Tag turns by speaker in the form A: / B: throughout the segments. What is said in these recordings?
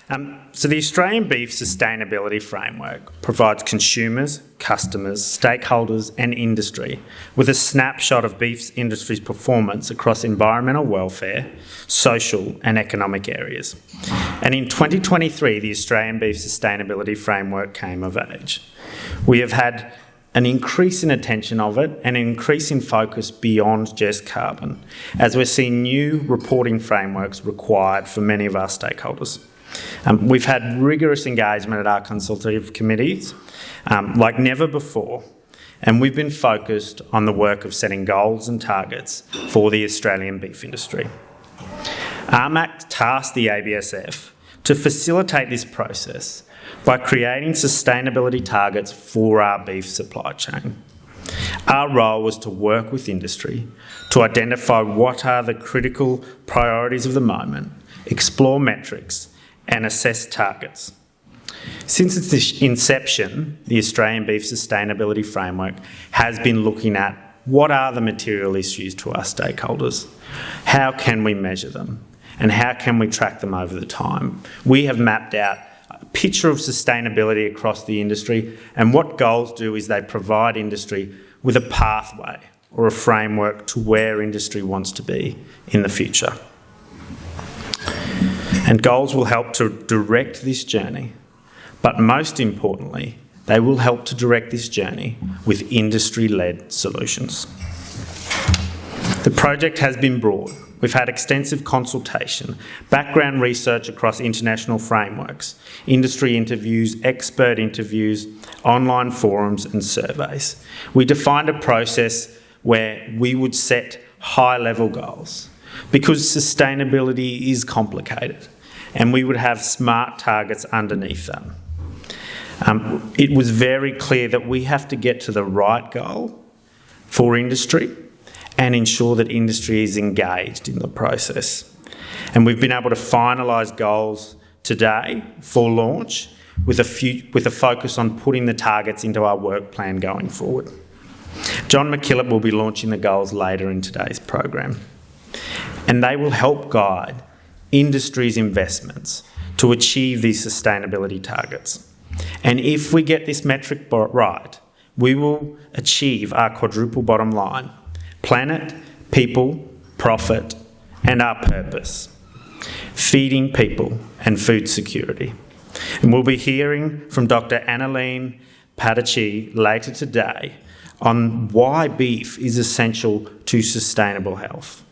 A: So the Australian Beef Sustainability Framework provides consumers, customers, stakeholders and industry with a snapshot of beef industry's performance across environmental welfare, social and economic areas. And in 2023, the Australian Beef Sustainability Framework came of age. We have had an increase in attention of it and an increase in focus beyond just carbon, as we're seeing new reporting frameworks required for many of our stakeholders. We've had rigorous engagement at our consultative committees like never before, and we've been focused on the work of setting goals and targets for the Australian beef industry. RMAC tasked the ABSF to facilitate this process by creating sustainability targets for our beef supply chain. Our role was to work with industry to identify what are the critical priorities of the moment, explore metrics, and assess targets. Since its inception, the Australian Beef Sustainability Framework has been looking at what are the material issues to our stakeholders, how can we measure them, and how can we track them over the time. We have mapped out a picture of sustainability across the industry, and what goals do is they provide industry with a pathway or a framework to where industry wants to be in the future. And goals will help to direct this journey, but most importantly, they will help to direct this journey with industry-led solutions. The project has been broad. We've had extensive consultation, background research across international frameworks, industry interviews, expert interviews, online forums and surveys. We defined a process where we would set high-level goals because sustainability is complicated, and we would have smart targets underneath them. It was very clear that we have to get to the right goal for industry and ensure that industry is engaged in the process. And we've been able to finalise goals today for launch with a focus on putting the targets into our work plan going forward. John McKillop will be launching the goals later in today's program, and they will help guide industry's investments to achieve these sustainability targets. And if we get this metric right, we will achieve our quadruple bottom line: planet, people, profit, and our purpose: feeding people and food security. And we'll be hearing from Dr. Annalene Padachi later today on why beef is essential to sustainable health.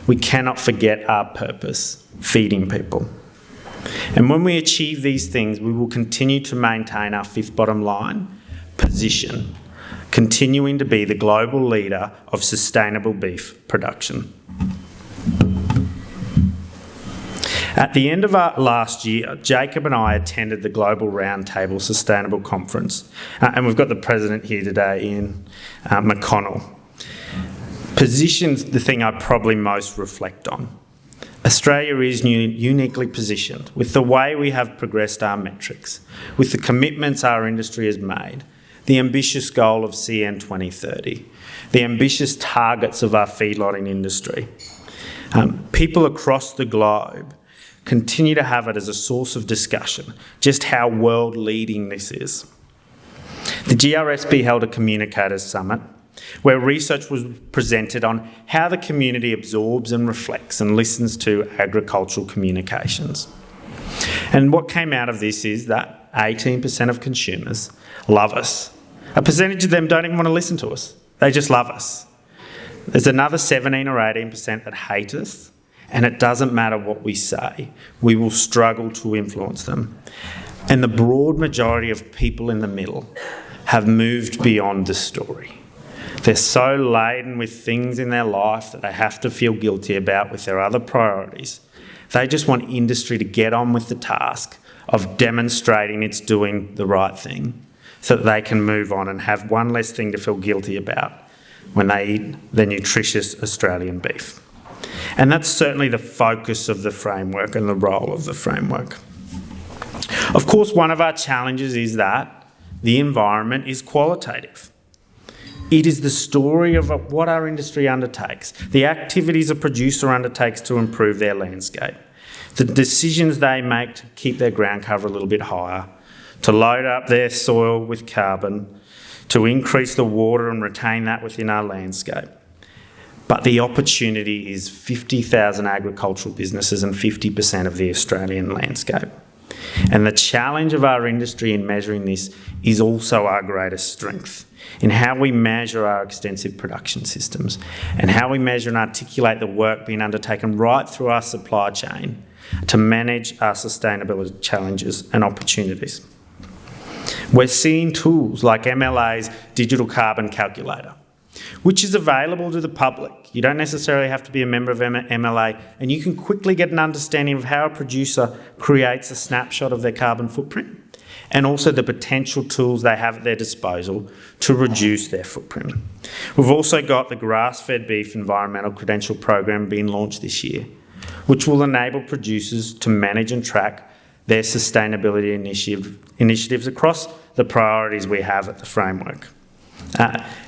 A: We cannot forget our purpose: feeding people. And when we achieve these things, we will continue to maintain our fifth bottom line position, continuing to be the global leader of sustainable beef production. At the end of our last year, Jacob and I attended the Global Roundtable Sustainable Conference, and we've got the president here today, Ian McConnell. Positions the thing I probably most reflect on. Australia is uniquely positioned with the way we have progressed our metrics, with the commitments our industry has made, the ambitious goal of CN 2030, the ambitious targets of our feedlotting industry. People across the globe continue to have it as a source of discussion, just how world-leading this is. The GRSB held a communicators summit where research was presented on how the community absorbs and reflects and listens to agricultural communications. And what came out of this is that 18% of consumers love us. A percentage of them don't even want to listen to us. They just love us. There's another 17 or 18% that hate us, and it doesn't matter what we say. We will struggle to influence them. And the broad majority of people in the middle have moved beyond the story. They're so laden with things in their life that they have to feel guilty about with their other priorities. They just want industry to get on with the task of demonstrating it's doing the right thing so that they can move on and have one less thing to feel guilty about when they eat their nutritious Australian beef. And that's certainly the focus of the framework and the role of the framework. Of course, one of our challenges is that the environment is qualitative. It is the story of what our industry undertakes, the activities a producer undertakes to improve their landscape. The decisions they make to keep their ground cover a little bit higher, to load up their soil with carbon, to increase the water and retain that within our landscape. But the opportunity is 50,000 agricultural businesses and 50% of the Australian landscape. And the challenge of our industry in measuring this is also our greatest strength in how we measure our extensive production systems and how we measure and articulate the work being undertaken right through our supply chain to manage our sustainability challenges and opportunities. We're seeing tools like MLA's digital carbon calculator, which is available to the public. You don't necessarily have to be a member of MLA, and you can quickly get an understanding of how a producer creates a snapshot of their carbon footprint and also the potential tools they have at their disposal to reduce their footprint. We've also got the Grass-Fed Beef Environmental Credential Program being launched this year, which will enable producers to manage and track their sustainability initiatives across the priorities we have at the framework.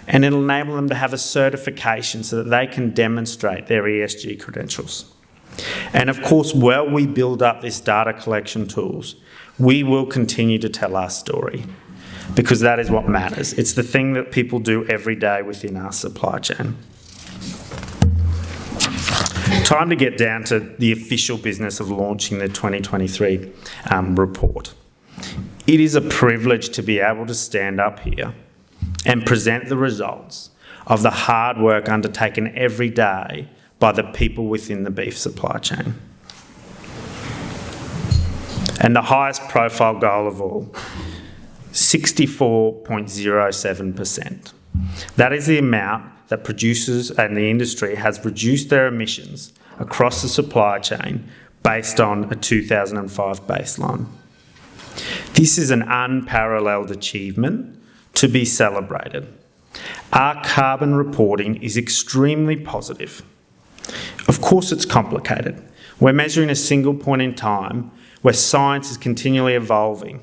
A: And it'll enable them to have a certification so that they can demonstrate their ESG credentials. And of course, while we build up this data collection tools, we will continue to tell our story because that is what matters. It's the thing that people do every day within our supply chain. Time to get down to the official business of launching the 2023 report. It is a privilege to be able to stand up here and present the results of the hard work undertaken every day by the people within the beef supply chain. And the highest profile goal of all, 64.07%. That is the amount that producers and the industry has reduced their emissions across the supply chain based on a 2005 baseline. This is an unparalleled achievement to be celebrated. Our carbon reporting is extremely positive. Of course, it's complicated. We're measuring a single point in time where science is continually evolving.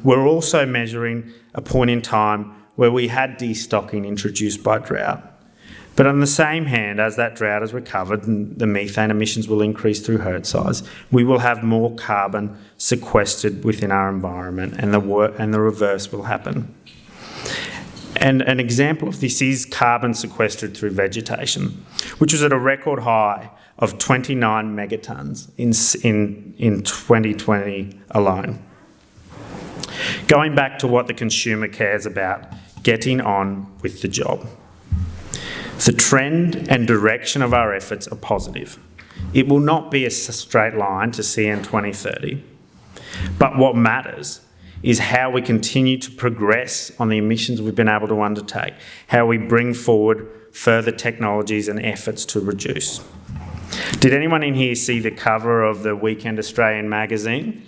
A: We're also measuring a point in time where we had destocking introduced by drought. But on the same hand, as that drought has recovered and the methane emissions will increase through herd size, we will have more carbon sequestered within our environment and the reverse will happen. And an example of this is carbon sequestered through vegetation, which was at a record high of 29 megatons in 2020 alone. Going back to what the consumer cares about, getting on with the job. The trend and direction of our efforts are positive. It will not be a straight line to CN 2030, but what matters is how we continue to progress on the emissions we've been able to undertake, how we bring forward further technologies and efforts to reduce. Did anyone in here see the cover of the Weekend Australian magazine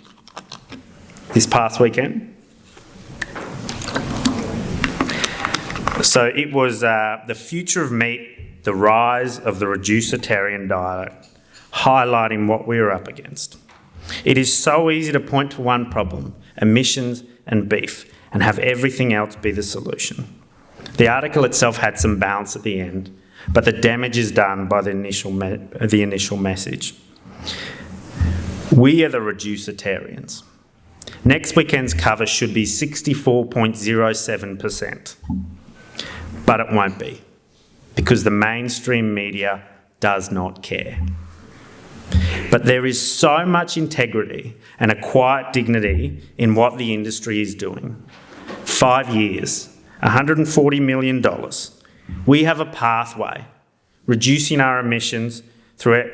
A: this past weekend? So it was The Future of Meat, the Rise of the Reducitarian Diet, highlighting what we were up against. It is so easy to point to one problem, emissions and beef, and have everything else be the solution. The article itself had some balance at the end, but the damage is done by the initial message. We are the reducitarians. Next weekend's cover should be 64.07%. But it won't be, because the mainstream media does not care. But there is so much integrity and a quiet dignity in what the industry is doing. 5 years, $140 million. We have a pathway, reducing our emissions through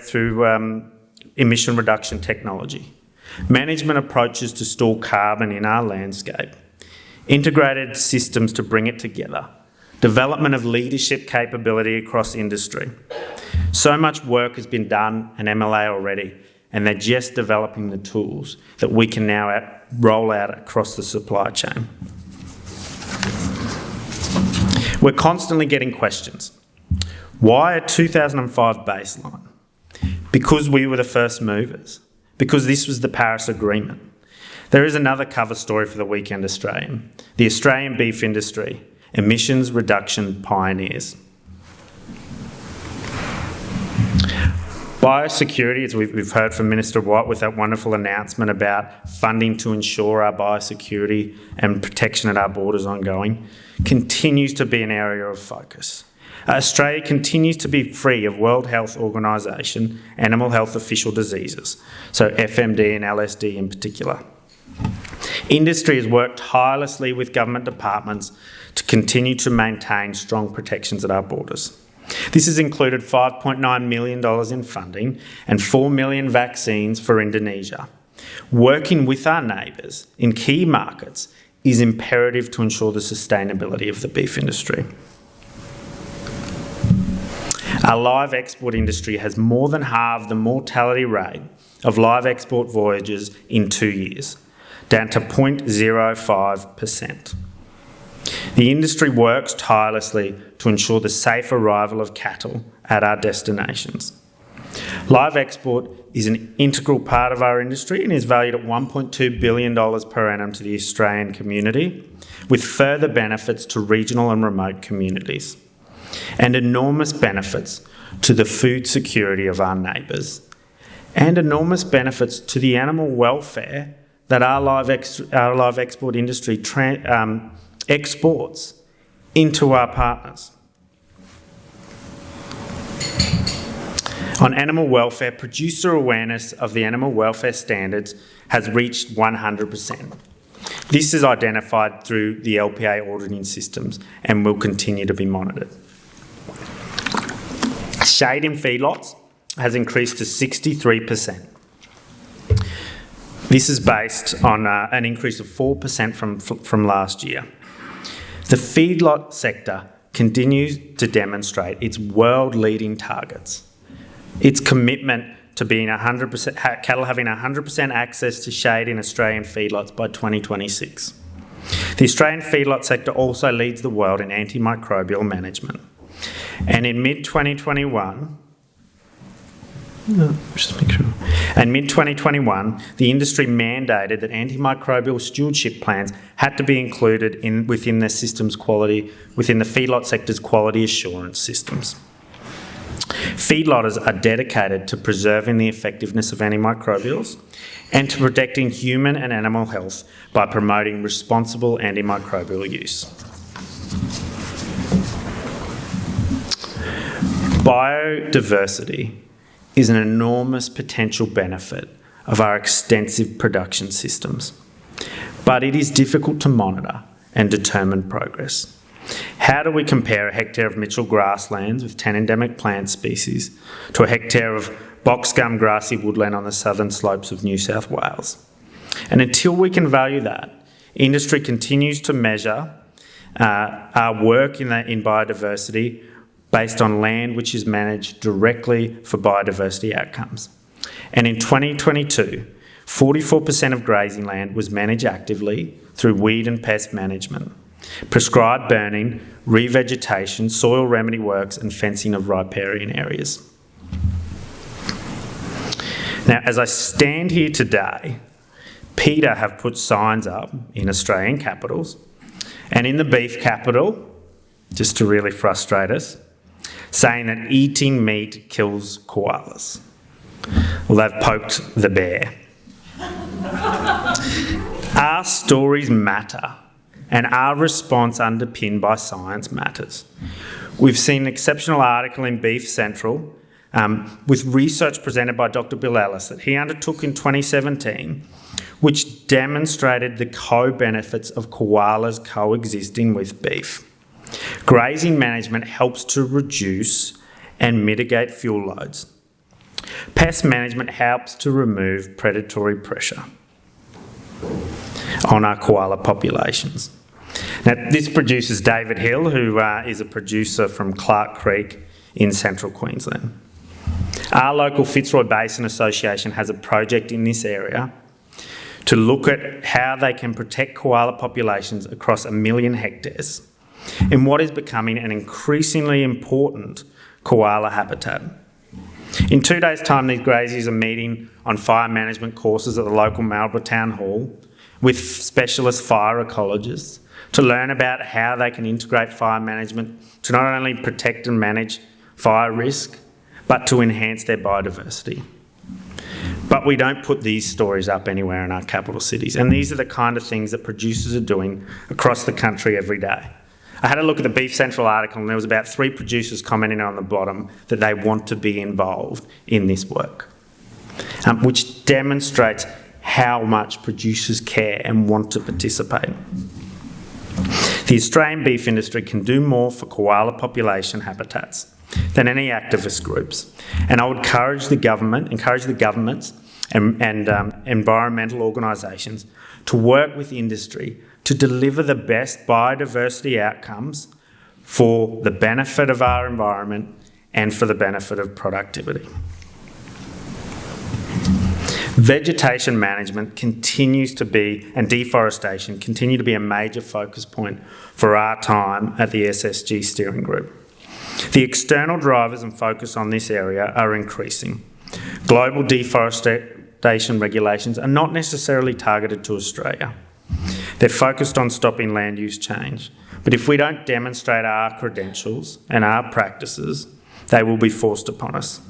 A: emission reduction technology, management approaches to store carbon in our landscape, integrated systems to bring it together, development of leadership capability across industry. So much work has been done at MLA already, and they're just developing the tools that we can now roll out across the supply chain. We're constantly getting questions. Why a 2005 baseline? Because we were the first movers. Because this was the Paris Agreement. There is another cover story for the Weekend Australian, the Australian beef industry, emissions reduction pioneers. Biosecurity, as we've heard from Minister Watt with that wonderful announcement about funding to ensure our biosecurity and protection at our borders ongoing, continues to be an area of focus. Australia continues to be free of World Health Organisation animal health official diseases, so FMD and LSD in particular. Industry has worked tirelessly with government departments to continue to maintain strong protections at our borders. This has included $5.9 million in funding and 4 million vaccines for Indonesia. Working with our neighbours in key markets is imperative to ensure the sustainability of the beef industry. Our live export industry has more than halved the mortality rate of live export voyages in 2 years, down to 0.05%. The industry works tirelessly to ensure the safe arrival of cattle at our destinations. Live export is an integral part of our industry and is valued at $1.2 billion per annum to the Australian community, with further benefits to regional and remote communities, and enormous benefits to the food security of our neighbours, and enormous benefits to the animal welfare that our live export industry exports into our partners. On animal welfare, producer awareness of the animal welfare standards has reached 100%. This is identified through the LPA auditing systems and will continue to be monitored. Shade in feedlots has increased to 63%. This is based on an increase of 4% from last year. The feedlot sector continues to demonstrate its world-leading targets. Its commitment to being 100% cattle having 100% access to shade in Australian feedlots by 2026. The Australian feedlot sector also leads the world in antimicrobial management. And in mid-2021, the industry mandated that antimicrobial stewardship plans had to be included within the feedlot sector's quality assurance systems. Feedlotters are dedicated to preserving the effectiveness of antimicrobials and to protecting human and animal health by promoting responsible antimicrobial use. Biodiversity is an enormous potential benefit of our extensive production systems, but it is difficult to monitor and determine progress. How do we compare a hectare of Mitchell grasslands with 10 endemic plant species to a hectare of box gum grassy woodland on the southern slopes of New South Wales? And until we can value that, industry continues to measure our work in biodiversity based on land which is managed directly for biodiversity outcomes. And in 2022, 44% of grazing land was managed actively through weed and pest management, prescribed burning, revegetation, soil remedy works and fencing of riparian areas. Now, as I stand here today, PETA have put signs up in Australian capitals and in the beef capital, just to really frustrate us, saying that eating meat kills koalas. Well, they've poked the bear. Our stories matter, and our response underpinned by science matters. We've seen an exceptional article in Beef Central with research presented by Dr. Bill Ellis that he undertook in 2017, which demonstrated the co-benefits of koalas coexisting with beef. Grazing management helps to reduce and mitigate fuel loads. Pest management helps to remove predatory pressure on our koala populations. Now, this producer's David Hill, who is a producer from Clark Creek in central Queensland. Our local Fitzroy Basin Association has a project in this area to look at how they can protect koala populations across 1 million hectares in what is becoming an increasingly important koala habitat. In 2 days' time, these graziers are meeting on fire management courses at the local Marlborough Town Hall with specialist fire ecologists to learn about how they can integrate fire management to not only protect and manage fire risk, but to enhance their biodiversity. But we don't put these stories up anywhere in our capital cities, and these are the kind of things that producers are doing across the country every day. I had a look at the Beef Central article, and there was about 3 producers commenting on the bottom that they want to be involved in this work, which demonstrates how much producers care and want to participate. The Australian beef industry can do more for koala population habitats than any activist groups, and I would encourage the governments and environmental organisations to work with industry to deliver the best biodiversity outcomes for the benefit of our environment and for the benefit of productivity. Vegetation management and deforestation continue to be a major focus point for our time at the SSG steering group. The external drivers and focus on this area are increasing. Global deforestation regulations are not necessarily targeted to Australia. They're focused on stopping land use change. But if we don't demonstrate our credentials and our practices, they will be forced upon us.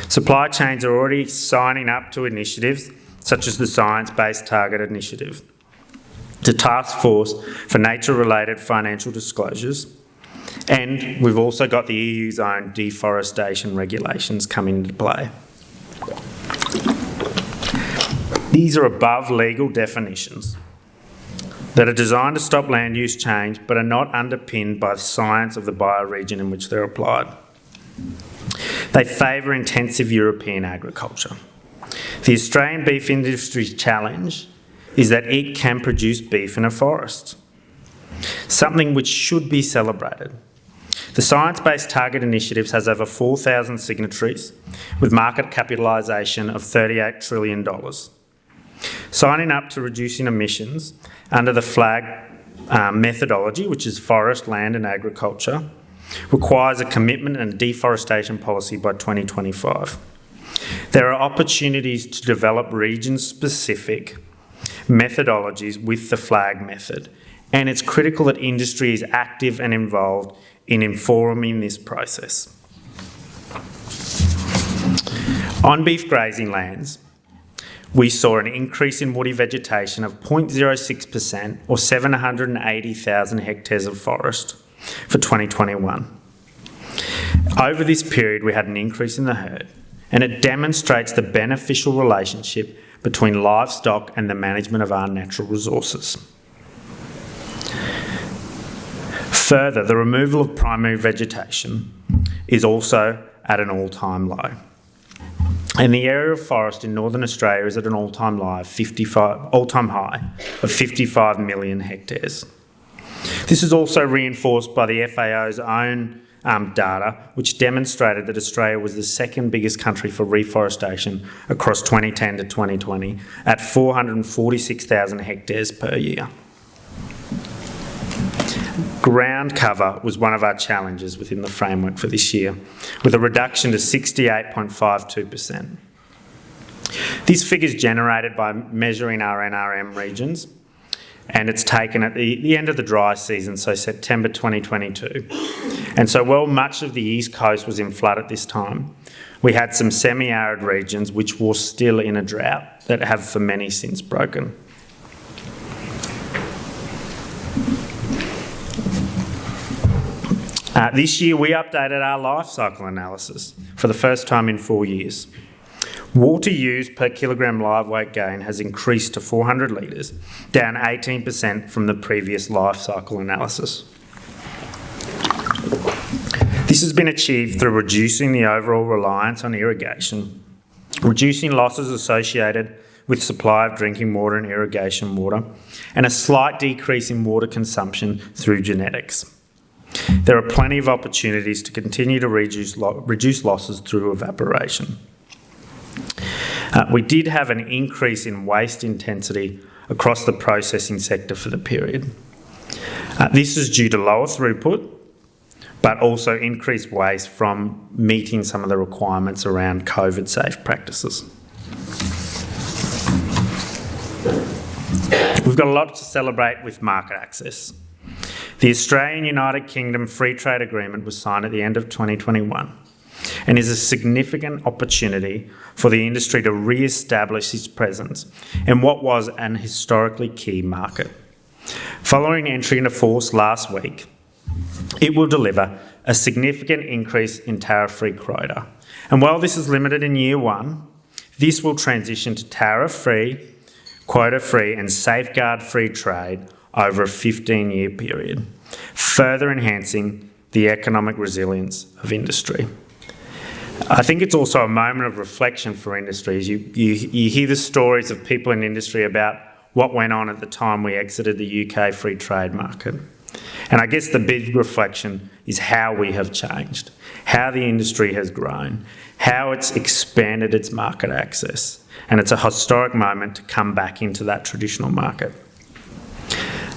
A: Supply chains are already signing up to initiatives such as the Science Based Target Initiative, the Task Force for Nature-Related Financial Disclosures, and we've also got the EU's own deforestation regulations coming into play. These are above legal definitions that are designed to stop land use change but are not underpinned by the science of the bioregion in which they're applied. They favour intensive European agriculture. The Australian beef industry's challenge is that it can produce beef in a forest, something which should be celebrated. The Science Based Target Initiative has over 4,000 signatories with market capitalisation of $38 trillion. Signing up to reducing emissions under the FLAG methodology, which is forest, land and agriculture, requires a commitment and a deforestation policy by 2025. There are opportunities to develop region-specific methodologies with the FLAG method, and it's critical that industry is active and involved in informing this process. On beef grazing lands, we saw an increase in woody vegetation of 0.06% or 780,000 hectares of forest for 2021. Over this period, we had an increase in the herd, and it demonstrates the beneficial relationship between livestock and the management of our natural resources. Further, the removal of primary vegetation is also at an all-time low. And the area of forest in Northern Australia is at an all-time high of 55 million hectares. This is also reinforced by the FAO's own data, which demonstrated that Australia was the second biggest country for reforestation across 2010 to 2020 at 446,000 hectares per year. Ground cover was one of our challenges within the framework for this year, with a reduction to 68.52%. This figure is generated by measuring our NRM regions, and it's taken at the end of the dry season, so September 2022. And so while much of the East Coast was in flood at this time, we had some semi-arid regions which were still in a drought that have for many since broken. This year we updated our life cycle analysis for the first time in 4 years. Water used per kilogram live weight gain has increased to 400 litres, down 18% from the previous life cycle analysis. This has been achieved through reducing the overall reliance on irrigation, reducing losses associated with supply of drinking water and irrigation water, and a slight decrease in water consumption through genetics. There are plenty of opportunities to continue to reduce losses through evaporation. We did have an increase in waste intensity across the processing sector for the period. This is due to lower throughput, but also increased waste from meeting some of the requirements around COVID-safe practices. We've got a lot to celebrate with market access. The Australian United Kingdom Free Trade Agreement was signed at the end of 2021, and is a significant opportunity for the industry to re-establish its presence in what was an historically key market. Following entry into force last week, it will deliver a significant increase in tariff-free quota. And while this is limited in year one, this will transition to tariff-free, quota-free and safeguard-free trade over a 15-year period, further enhancing the economic resilience of industry. I think it's also a moment of reflection for industries. You hear the stories of people in industry about what went on at the time we exited the UK free trade market. And I guess the big reflection is how we have changed, how the industry has grown, how it's expanded its market access. And it's a historic moment to come back into that traditional market.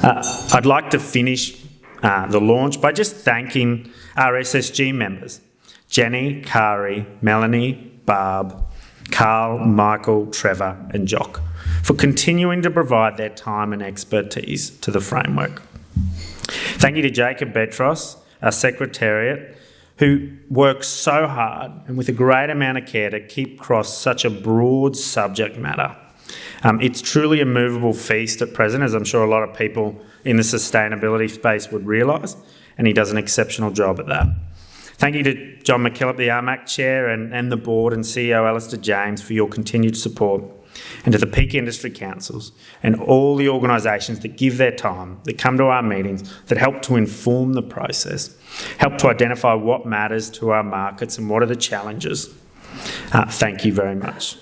A: I'd like to finish the launch by just thanking our SSG members, Jenny, Kari, Melanie, Barb, Carl, Michael, Trevor and Jock, for continuing to provide their time and expertise to the framework. Thank you to Jacob Betros, our Secretariat, who works so hard and with a great amount of care to keep across such a broad subject matter. It's truly a movable feast at present, as I'm sure a lot of people in the sustainability space would realise, and he does an exceptional job at that. Thank you to John McKillop, the RMAC Chair, and the Board and CEO Alistair James for your continued support, and to the peak industry councils and all the organisations that give their time, that come to our meetings, that help to inform the process, help to identify what matters to our markets and what are the challenges. Thank you very much.